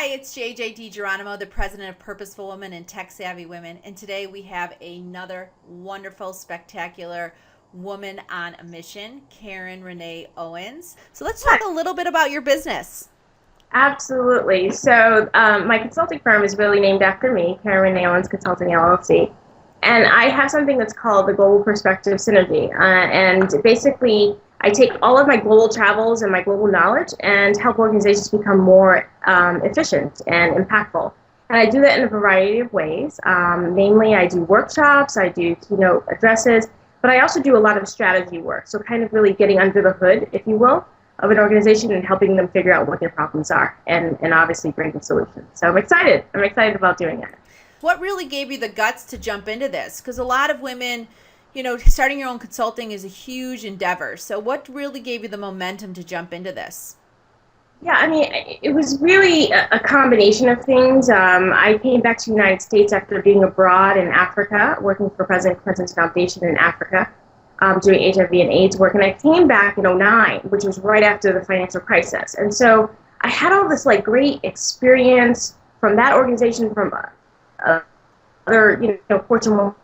It's JJ DiGeronimo, the president of Purposeful Women and Tech Savvy Women. And today we have another wonderful, spectacular woman on a mission, Renae Owens. So let's talk a little bit about your business. Absolutely. So my consulting firm is really named after me, Renae Owens Consulting LLC. And I have something that's called the Global Perspective Synergy. And basically, I take all of my global travels and my global knowledge and help organizations become more efficient and impactful. And I do that in a variety of ways. Namely, I do workshops, I do keynote addresses, but I also do a lot of strategy work. So kind of really getting under the hood, if you will, of an organization and helping them figure out what their problems are and obviously bringing solutions. So I'm excited. I'm excited about doing it. What really gave you the guts to jump into this? Because a lot of women, starting your own consulting is a huge endeavor. So what really gave you the momentum to jump into this? Yeah, I mean, it was really a combination of things. I came back to the United States after being abroad in Africa, working for President Clinton's foundation in Africa, doing HIV and AIDS work. And I came back in '09, which was right after the financial crisis. And so I had all this great experience from that organization, from other, Fortune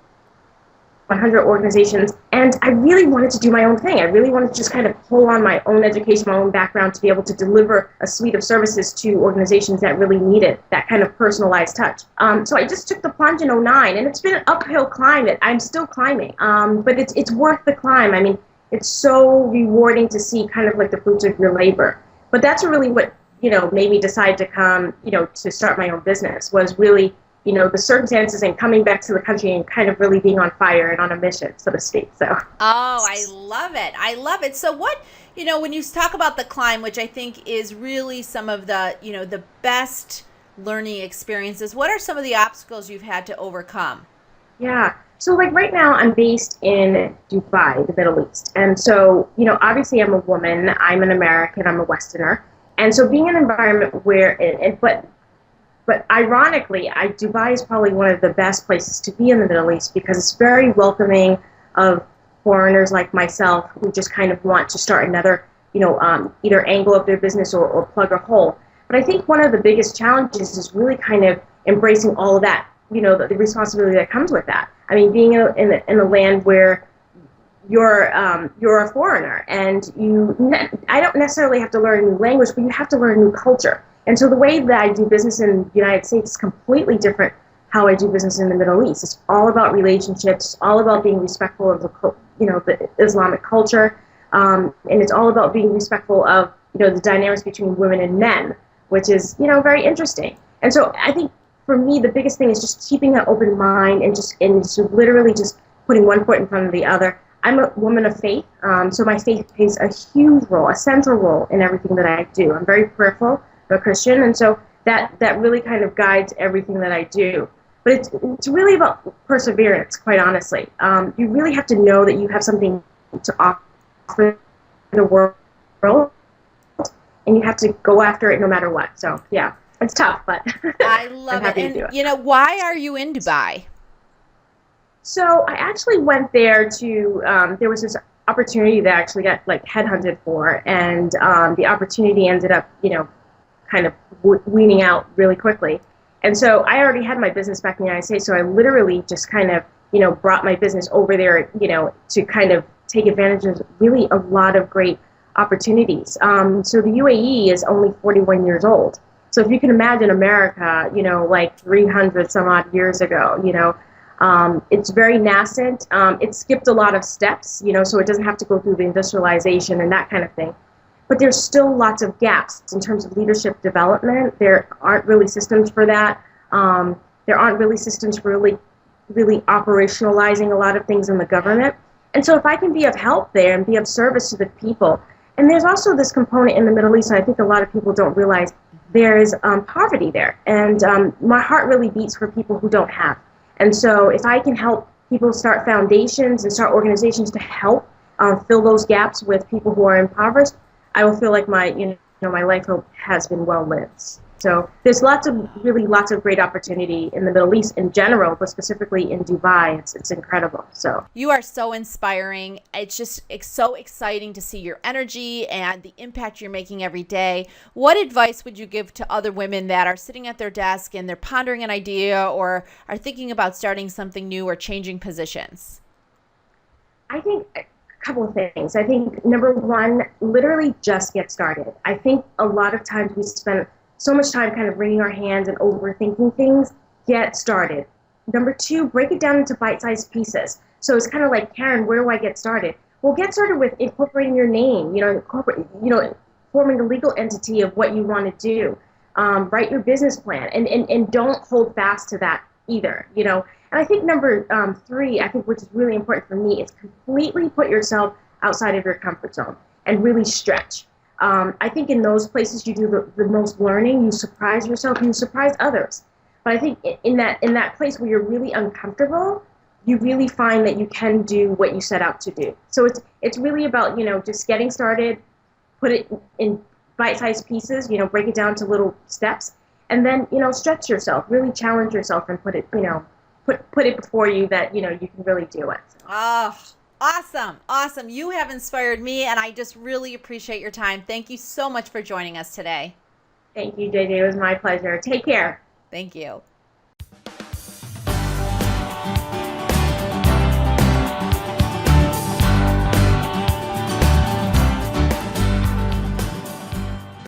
100 organizations, and I really wanted to do my own thing. I really wanted to just kind of pull on my own education, my own background to be able to deliver a suite of services to organizations that really needed that kind of personalized touch. So I just took the plunge in '09, and it's been an uphill climb that I'm still climbing, but it's worth the climb. I mean, it's so rewarding to see kind of the fruits of your labor. But that's really what, made me decide to come, to start my own business, was really the circumstances and coming back to the country and kind of really being on fire and on a mission, so to speak. So. Oh, I love it. I love it. So what, when you talk about the climb, which I think is really some of the, the best learning experiences, what are some of the obstacles you've had to overcome? Yeah. So right now I'm based in Dubai, the Middle East. And so, obviously I'm a woman, I'm an American, I'm a Westerner. And so being in an environment where, but ironically, Dubai is probably one of the best places to be in the Middle East because it's very welcoming of foreigners like myself who just kind of want to start another, either angle of their business or plug a hole. But I think one of the biggest challenges is really kind of embracing all of that, the responsibility that comes with that. I mean, being in a land where you're a foreigner and I don't necessarily have to learn a new language, but you have to learn a new culture. And so the way that I do business in the United States is completely different how I do business in the Middle East. It's all about relationships, all about being respectful of the Islamic culture, and it's all about being respectful of the dynamics between women and men, which is very interesting. And so I think for me the biggest thing is just keeping an open mind and just literally just putting one foot in front of the other. I'm a woman of faith, so my faith plays a huge role, a central role in everything that I do. I'm very peripheral. A Christian, and so that really kind of guides everything that I do. But it's really about perseverance, quite honestly. You really have to know that you have something to offer the world, and you have to go after it no matter what. So yeah, it's tough, but I love it. And why are you in Dubai? So I actually went there to. There was this opportunity that I actually got headhunted for, and the opportunity ended up, kind of weaning out really quickly. And so I already had my business back in the United States, so I literally just kind of, brought my business over there, to kind of take advantage of really a lot of great opportunities. So the UAE is only 41 years old. So if you can imagine America, 300 some odd years ago, it's very nascent. It skipped a lot of steps, so it doesn't have to go through the industrialization and that kind of thing. But there's still lots of gaps in terms of leadership development. There aren't really systems for that. There aren't really systems for really operationalizing a lot of things in the government. And so if I can be of help there and be of service to the people, and there's also this component in the Middle East, and I think a lot of people don't realize, there is poverty there. And my heart really beats for people who don't have. And so if I can help people start foundations and start organizations to help fill those gaps with people who are impoverished, I will feel like my life has been well lived. So there's lots of great opportunity in the Middle East in general, but specifically in Dubai, it's incredible. So you are so inspiring. It's so exciting to see your energy and the impact you're making every day. What advice would you give to other women that are sitting at their desk and they're pondering an idea or are thinking about starting something new or changing positions? I think a couple of things. I think number one, literally just get started. I think a lot of times we spend so much time kind of wringing our hands and overthinking things. Get started. Number two, break it down into bite-sized pieces. So it's kind of like, Karen, where do I get started? Well, get started with incorporating your name, forming a legal entity of what you want to do. Write your business plan and don't hold fast to that either, And I think number three, I think which is really important for me, is completely put yourself outside of your comfort zone and really stretch. I think in those places you do the most learning, you surprise yourself, you surprise others. But I think in that place where you're really uncomfortable, you really find that you can do what you set out to do. So it's really about, just getting started, put it in bite-sized pieces, break it down to little steps, and then, stretch yourself, really challenge yourself and put it before you that, you can really do it. Oh, awesome. Awesome. You have inspired me, and I just really appreciate your time. Thank you so much for joining us today. Thank you, JJ. It was my pleasure. Take care. Thank you.